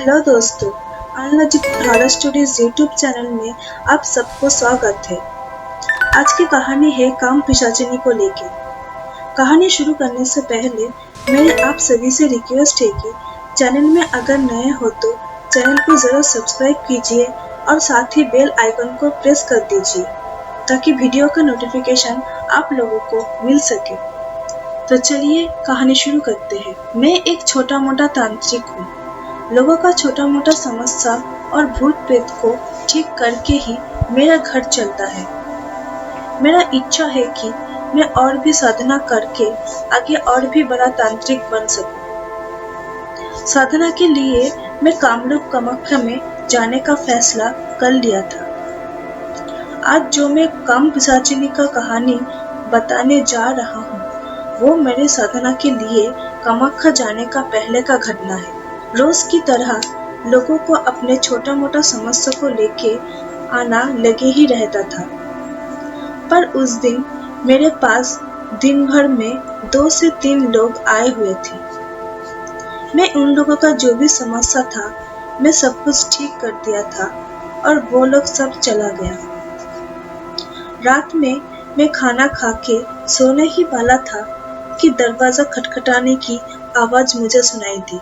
Hello दोस्तों, अनलॉजिक horror stories YouTube channel में आप सबको स्वागत है। आज की कहानी है काम पिशाचिनी को लेके। कहानी शुरू करने से पहले मेरे आप सभी से रिक्वेस्ट है कि चैनल में अगर नए हो तो चैनल को जरूर सब्सक्राइब कीजिए और साथ ही बेल आइकन को प्रेस कर दीजिए ताकि वीडियो का नोटिफिकेशन आप लोगों को मिल सके। तो चलिए कहानी शुरू करते हैं। मैं एक छोटा मोटा तांत्रिक हूँ। लोगों का छोटा मोटा समस्या और भूत प्रेत को ठीक करके ही मेरा घर चलता है। मेरा इच्छा है कि मैं और भी साधना करके आगे और भी बड़ा तांत्रिक बन सकूं। साधना के लिए मैं कामरूप कामाख्या में जाने का फैसला कर लिया था। आज जो मैं काम पिशाचिनी का कहानी बताने जा रहा हूँ वो मेरे साधना के लिए कामाख्या जाने का पहले का घटना है। रोज की तरह लोगों को अपने छोटा मोटा समस्या को लेके आना लगे ही रहता था, पर उस दिन मेरे पास दिन भर में 2 से 3 लोग आए हुए थे। मैं उन लोगों का जो भी समस्या था मैं सब कुछ ठीक कर दिया था और वो लोग सब चला गया। रात में मैं खाना खा के सोने ही वाला था कि दरवाजा खटखटाने की आवाज मुझे सुनाई दी।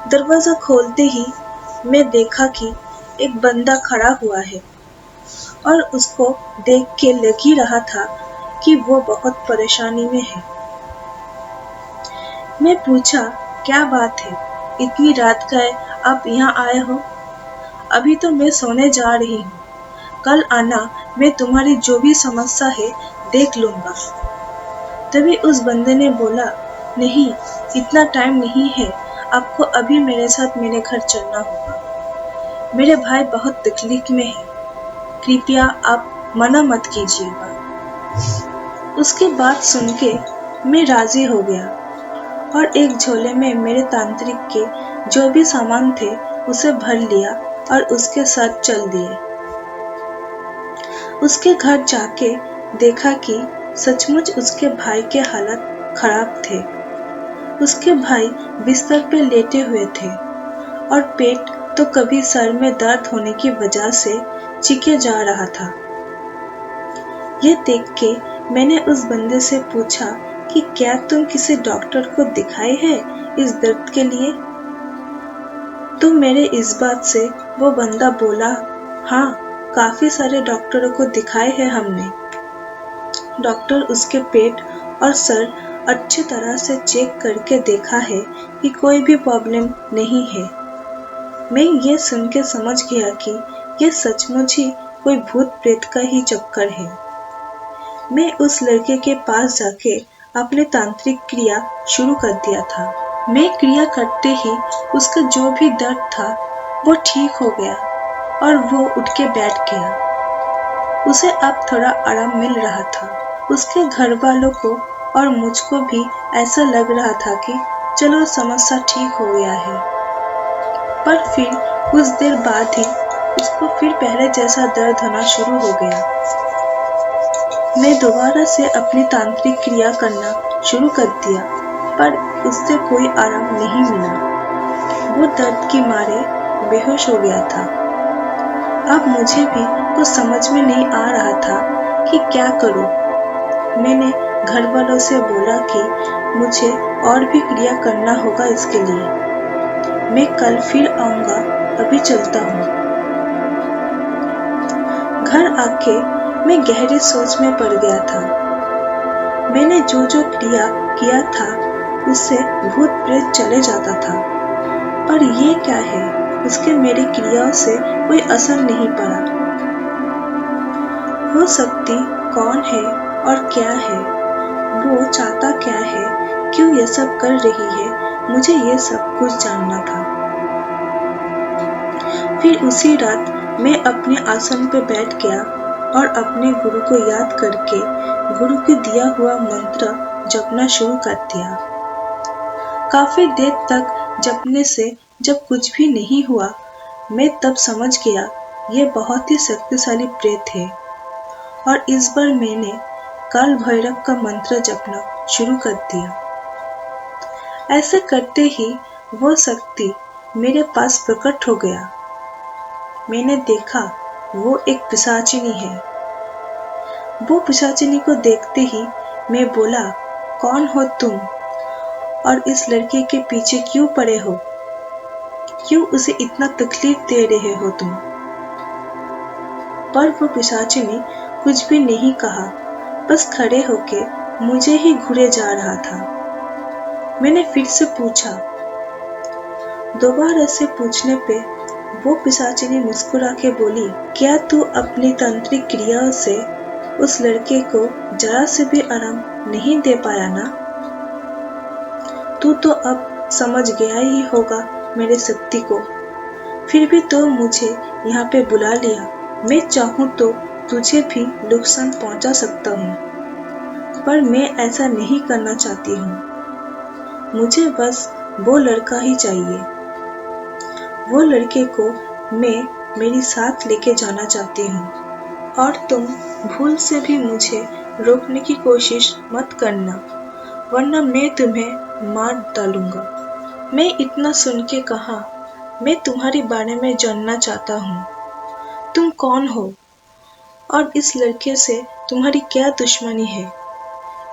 दरवाजा खोलते ही मैं देखा कि एक बंदा खड़ा हुआ है और उसको देख के लग ही रहा था कि वो बहुत परेशानी में है। मैं पूछा, क्या बात है, इतनी रात गए आप यहाँ आए हो? अभी तो मैं सोने जा रही हूँ, कल आना, मैं तुम्हारी जो भी समस्या है देख लूंगा। तभी उस बंदे ने बोला, नहीं, इतना टाइम नहीं है, आपको अभी मेरे साथ मेरे घर चलना होगा। मेरे भाई बहुत तकलीफ में है, कृपया आप मना मत कीजिएगा। उसकी बात सुन के मैं राजी हो गया और एक झोले में मेरे तांत्रिक के जो भी सामान थे उसे भर लिया और उसके साथ चल दिए। उसके घर जाके देखा कि सचमुच उसके भाई के हालत खराब थे। उसके भाई बिस्तर पे लेटे हुए थे और पेट तो कभी सर में दर्द होने की वजह से चीखे जा रहा था। ये देख के मैंने उस बंदे से पूछा कि क्या तुम किसी डॉक्टर को दिखाए है इस दर्द के लिए? तो मेरे इस बात से वो बंदा बोला, हाँ, काफी सारे डॉक्टरों को दिखाए है हमने। डॉक्टर उसके पेट और सर अच्छी तरह से चेक करके देखा है कि कोई भी प्रॉब्लम नहीं है। मैं ये सुन के समझ गया कि ये सचमुच ही कोई भूत प्रेत का ही चक्कर है। मैं उस लड़के के पास जाके अपने तांत्रिक क्रिया शुरू कर दिया था। मैं क्रिया करते ही उसका जो भी दर्द था वो ठीक हो गया और वो उठ के बैठ गया। उसे अब थोड़ा आराम मिल रहा था। उसके घर वालों को और मुझको भी ऐसा लग रहा था कि चलो समस्या ठीक हो गया है। पर फिर कुछ देर बाद ही उसको फिर पहले जैसा दर्द होना शुरू हो गया। मैं दोबारा से अपनी तांत्रिक क्रिया करना शुरू कर दिया, पर उससे कोई आराम नहीं मिला। वो दर्द के मारे बेहोश हो गया था। अब मुझे भी कुछ समझ में नहीं आ रहा था कि क्या करूं। मैंने घर वालों से बोला कि मुझे और भी क्रिया करना होगा इसके लिए। मैं कल फिर आऊंगा, अभी चलता हूँ। घर आके मैं गहरी सोच में पड़ गया था। मैंने जो जो क्रिया किया था उससे भूत प्रेत चले जाता था, पर ये क्या है, उसके मेरी क्रियाओं से कोई असर नहीं पड़ा। वो शक्ति कौन है और क्या है, वो चाहता क्या है, क्यों ये सब कर रही है, मुझे ये सब कुछ जानना था। फिर उसी रात मैं अपने आसन पे बैठ गया और अपने गुरु को याद करके गुरु के दिया हुआ मंत्र जपना शुरू कर दिया। काफी देर तक जपने से जब कुछ भी नहीं हुआ, मैं तब समझ गया ये बहुत ही शक्तिशाली प्रेत है और इस बार मैंने काल भैरव का मंत्र जपना शुरू कर दिया। ऐसे करते ही वो शक्ति मेरे पास प्रकट हो गया। मैंने देखा वो एक पिशाचिनी है। वो पिशाचिनी को देखते ही मैं बोला, कौन हो तुम और इस लड़के के पीछे क्यों पड़े हो? क्यों उसे इतना तकलीफ दे रहे हो तुम? पर वो पिशाचिनी कुछ भी नहीं कहा, बस खड़े होके मुझे ही घूरे जा रहा था। मैंने फिर से पूछा। दोबारा से पूछने पे वो पिशाचिनी मुस्कुरा के बोली, क्या तू अपनी तांत्रिक क्रियाओं से उस लड़के को जरा से भी आराम नहीं दे पाया ना? तू तो अब समझ गया ही होगा मेरे शक्ति को। फिर भी तो मुझे यहाँ पे बुला लिया। मैं चाहूँ तो तुझे भी नुकसान पहुँचा सकता हूँ, पर मैं ऐसा नहीं करना चाहती हूँ। मुझे बस वो लड़का ही चाहिए। वो लड़के को मैं मेरे साथ लेके जाना चाहती हूँ, और तुम भूल से भी मुझे रोकने की कोशिश मत करना, वरना मैं तुम्हें मार डालूंगा। मैं इतना सुन के कहा, मैं तुम्हारे बारे में जानना चाहता हूँ। तुम कौन हो और इस लड़के से तुम्हारी क्या दुश्मनी है?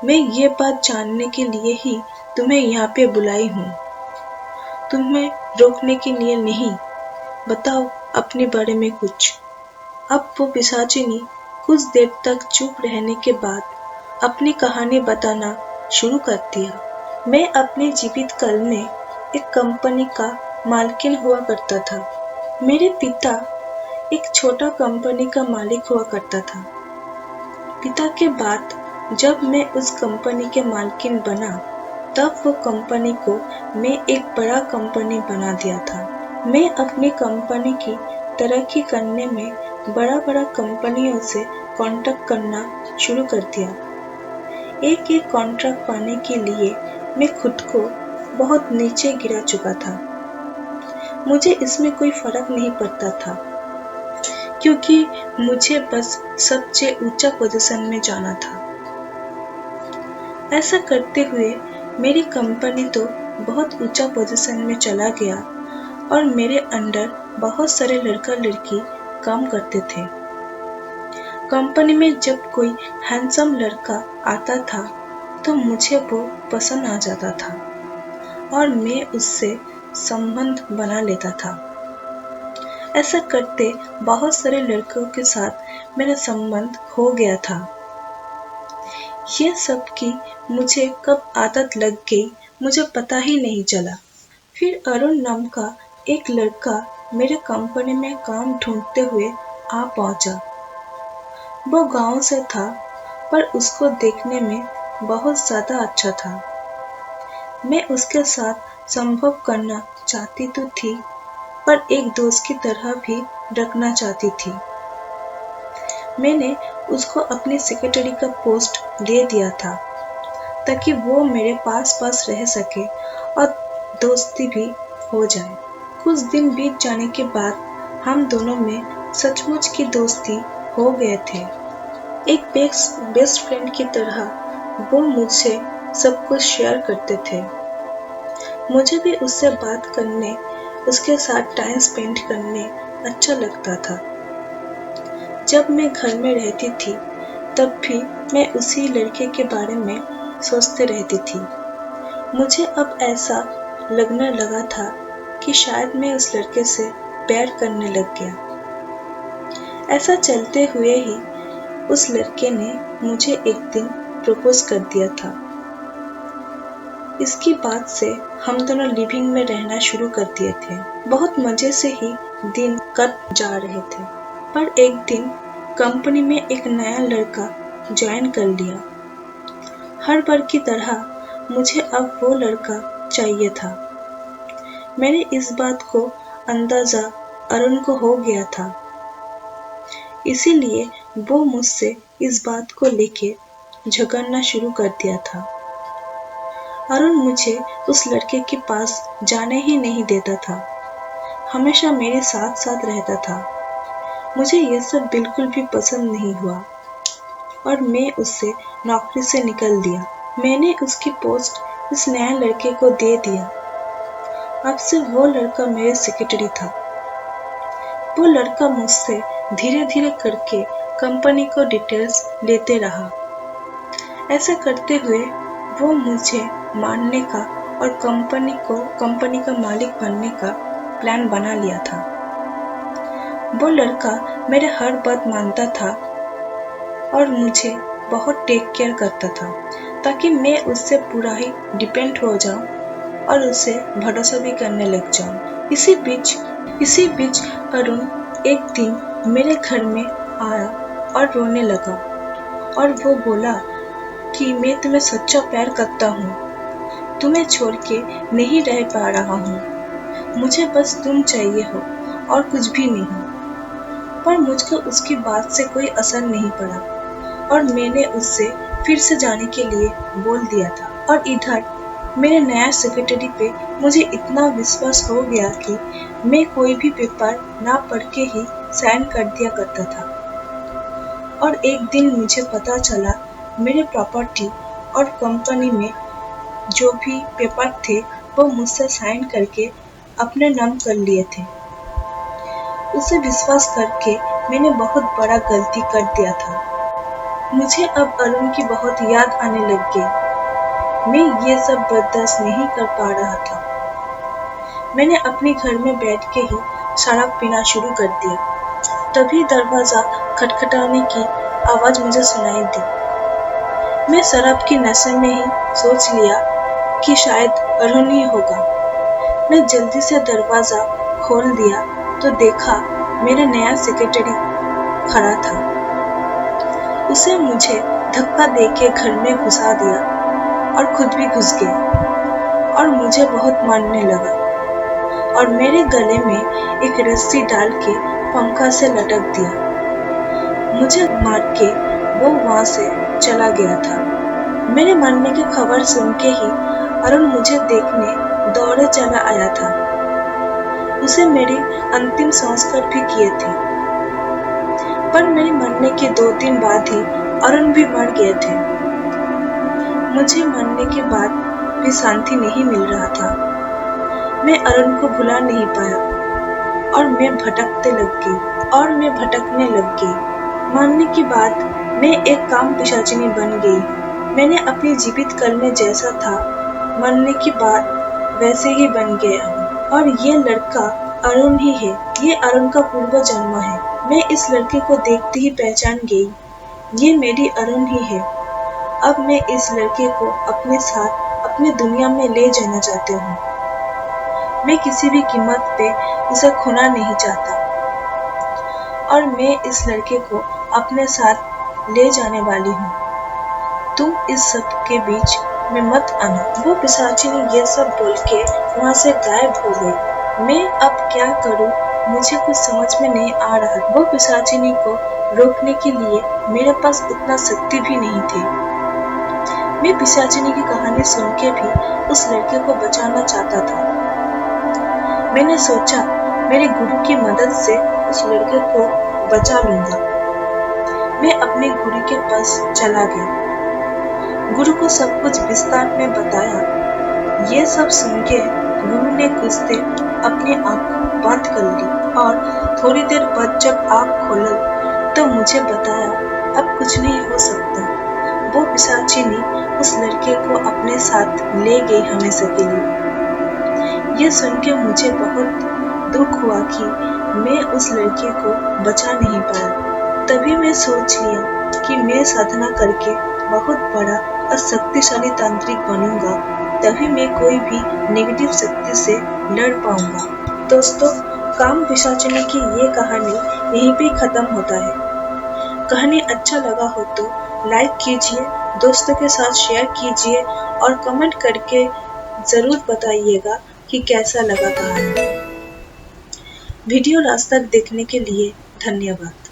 मैं ये बात जानने के लिए ही तुम्हें यहाँ पे बुलाई हूँ, तुम्हें रोकने के लिए नहीं। बताओ अपने बारे में कुछ। अब वो पिशाचिनी कुछ देर तक चुप रहने के बाद अपनी कहानी बताना शुरू कर दिया। मैं अपने जीवित काल में एक कंपनी का मालकिन हुआ करता था। मेरे पिता एक छोटा कंपनी का मालिक हुआ करता था। पिता के बाद जब मैं उस कंपनी के मालकिन बना, तब वो कंपनी को मैं एक बड़ा कंपनी बना दिया था। मैं अपनी कंपनी की तरक्की करने में बड़ा कंपनियों से कॉन्ट्रैक्ट करना शुरू कर दिया। एक एक कॉन्ट्रैक्ट पाने के लिए मैं खुद को बहुत नीचे गिरा चुका था। मुझे इसमें कोई फर्क नहीं पड़ता था, क्योंकि मुझे बस सबसे ऊंचा पोजीशन में जाना था। ऐसा करते हुए मेरी कंपनी तो बहुत ऊंचा पोजीशन में चला गया, और मेरे अंडर बहुत सारे लड़का लड़की काम करते थे। कंपनी में जब कोई हैंडसम लड़का आता था तो मुझे वो पसंद आ जाता था, और मैं उससे संबंध बना लेता था। ऐसा करते बहुत सारे लड़कों के साथ मेरा संबंध हो गया था। ये सब की मुझे कब आदत लग गई मुझे पता ही नहीं चला। फिर अरुण नाम का एक लड़का मेरे कंपनी में काम ढूंढते हुए आ पहुंचा। वो गांव से था, पर उसको देखने में बहुत ज्यादा अच्छा था। मैं उसके साथ संभव करना चाहती तो थी, पर एक दोस्त की तरह भी रखना चाहती थी। मैंने उसको अपनी सेक्रेटरी का पोस्ट दे दिया था, ताकि वो मेरे पास रह सके और दोस्ती भी हो जाए। कुछ दिन बीत जाने के बाद हम दोनों में सचमुच की दोस्ती हो गए थे। एक बेस्ट फ्रेंड की तरह वो मुझसे सब कुछ शेयर करते थे। मुझे भी उससे बात करने, उसके साथ टाइम स्पेंड करने अच्छा लगता था। जब मैं घर में रहती थी तब भी मैं उसी लड़के के बारे में सोचते रहती थी। मुझे अब ऐसा लगने लगा था कि शायद मैं उस लड़के से प्यार करने लग गया। ऐसा चलते हुए ही उस लड़के ने मुझे एक दिन प्रपोज कर दिया था। इसकी बात से हम दोनों लिविंग में रहना शुरू कर दिए थे। बहुत मजे से ही दिन कट जा रहे थे, पर एक दिन कंपनी में एक नया लड़का ज्वाइन कर लिया। हर बार की तरह मुझे अब वो लड़का चाहिए था। मेरे इस बात को अंदाजा अरुण को हो गया था, इसीलिए वो मुझसे इस बात को लेके झगड़ना शुरू कर दिया था। अरुण मुझे उस लड़के के पास जाने ही नहीं देता था, हमेशा मेरे साथ रहता था। मुझे ये सब बिल्कुल भी पसंद नहीं हुआ, और मैं उससे नौकरी से निकल दिया। मैंने उसकी पोस्ट इस नए लड़के को दे दिया। अब से वो लड़का मेरे सेक्रेटरी था। वो लड़का मुझसे धीरे धीरे करके कंपनी को डिटेल्स लेते रहा। ऐसा करते हुए वो मुझे मारने का और कंपनी का मालिक बनने का प्लान बना लिया था। वो लड़का मेरे हर बात मानता था और मुझे बहुत टेक केयर करता था ताकि मैं उससे पूरा ही डिपेंड हो जाऊं और उसे भरोसा भी करने लग जाऊं। इसी बीच अरुण एक दिन मेरे घर में आया और रोने लगा और वो बोला कि मैं तुम्हें सच्चा प्यार करता हूँ, तुम्हें छोड़ के नहीं रह पा रहा हूँ, मुझे बस तुम चाहिए हो और कुछ भी नहीं। पर मुझको उसकी बात से कोई असर नहीं पड़ा और मैंने उससे फिर से जाने के लिए बोल दिया था। और इधर मेरे नया सेक्रेटरी पे मुझे इतना विश्वास हो गया कि मैं कोई भी पेपर ना पढ़ के ही साइन कर दिया करता था। और एक दिन मुझे पता चला मेरे प्रॉपर्टी और कंपनी में जो भी पेपर थे वो मुझसे साइन करके अपने नाम कर लिए थे। उसे विश्वास करके मैंने बहुत बड़ा गलती कर दिया था। मुझे अब अरुण की बहुत याद आने लग गई। मैं ये सब बर्दाश्त नहीं कर पा रहा था। मैंने अपने घर में बैठ के ही शराब पीना शुरू कर दिया। तभी दरवाजा खटखटाने की आवाज मुझे सुनाई दी। मैं शराब की नशे में ही सोच लिया कि शायद अरुण ही होगा। मैं जल्दी से दरवाजा खोल दिया तो देखा मेरा नया सेक्रेटरी खड़ा था। उसे मुझे धक्का देके घर में घुसा दिया और खुद भी घुस गया और मुझे बहुत मारने लगा और मेरे गले में एक रस्सी डाल के पंखा से लटक दिया। मुझे मार के वो वहां से चला गया था। मेरे मरने की खबर सुन के ही अरुण मुझे देखने दौड़े चला आया था। उसे मेरे अंतिम संस्कार भी किए थे। पर मेरे मरने के 2 दिन बाद ही अरुण भी मर गए थे। मुझे मरने के बाद भी शांति नहीं मिल रहा था। मैं अरुण को भुला नहीं पाया और मैं भटकने लग गई। मरने के बाद मैं एक काम पिशाचिनी बन गई। मैंने अपनी जीवित करने जैसा था, मरने के बाद वैसे ही बन गया हूँ। और ये लड़का अरुण ही है। ये अरुण का पूर्व जन्म है। मैं इस लड़के को देखते ही पहचान गई, ये मेरी अरुण ही है। अब मैं इस लड़के को अपने साथ अपनी दुनिया में ले जाना चाहती हूँ। मैं किसी भी कीमत पे उसे खोना नहीं चाहता और मैं इस लड़के को अपने साथ ले जाने वाली हूँ। तुम इस सब के बीच में मत आना। वो पिशाचिनी ये सब बोल के वहाँ से गायब हो गई। मैं अब क्या करूँ, मुझे कुछ समझ में नहीं आ रहा। वो पिशाचिनी को रोकने के लिए मेरे पास उतना शक्ति भी नहीं थी। मैं पिशाचिनी की कहानी सुन के भी उस लड़के को बचाना चाहता था। मैंने सोचा मेरे गुरु की मदद से उस लड़के को बचा लूंगा। मैं अपने गुरु के पास चला गया। गुरु को सब कुछ विस्तार में बताया। ये सब सुन के गुरु ने कुछ देर अपनी आँख बंद कर ली और थोड़ी देर बाद जब आँख खोली तो मुझे बताया अब कुछ नहीं हो सकता। वो पिशाचिनी उस लड़के को अपने साथ ले गई हमेशा के लिए। ये सुन के मुझे बहुत दुख हुआ कि मैं उस लड़के को बचा नहीं पाया। तभी मैं सोच लिया कि मैं साधना करके बहुत बड़ा और शक्तिशाली तांत्रिक बनूंगा, तभी मैं कोई भी नेगेटिव शक्ति से लड़ पाऊंगा। दोस्तों, काम पिशाचिनी की ये कहानी यहीं पे खत्म होता है। कहानी अच्छा लगा हो तो लाइक कीजिए, दोस्तों के साथ शेयर कीजिए और कमेंट करके जरूर बताइएगा कि कैसा लगा कहानी। वीडियो लास्ट तक देखने के लिए धन्यवाद।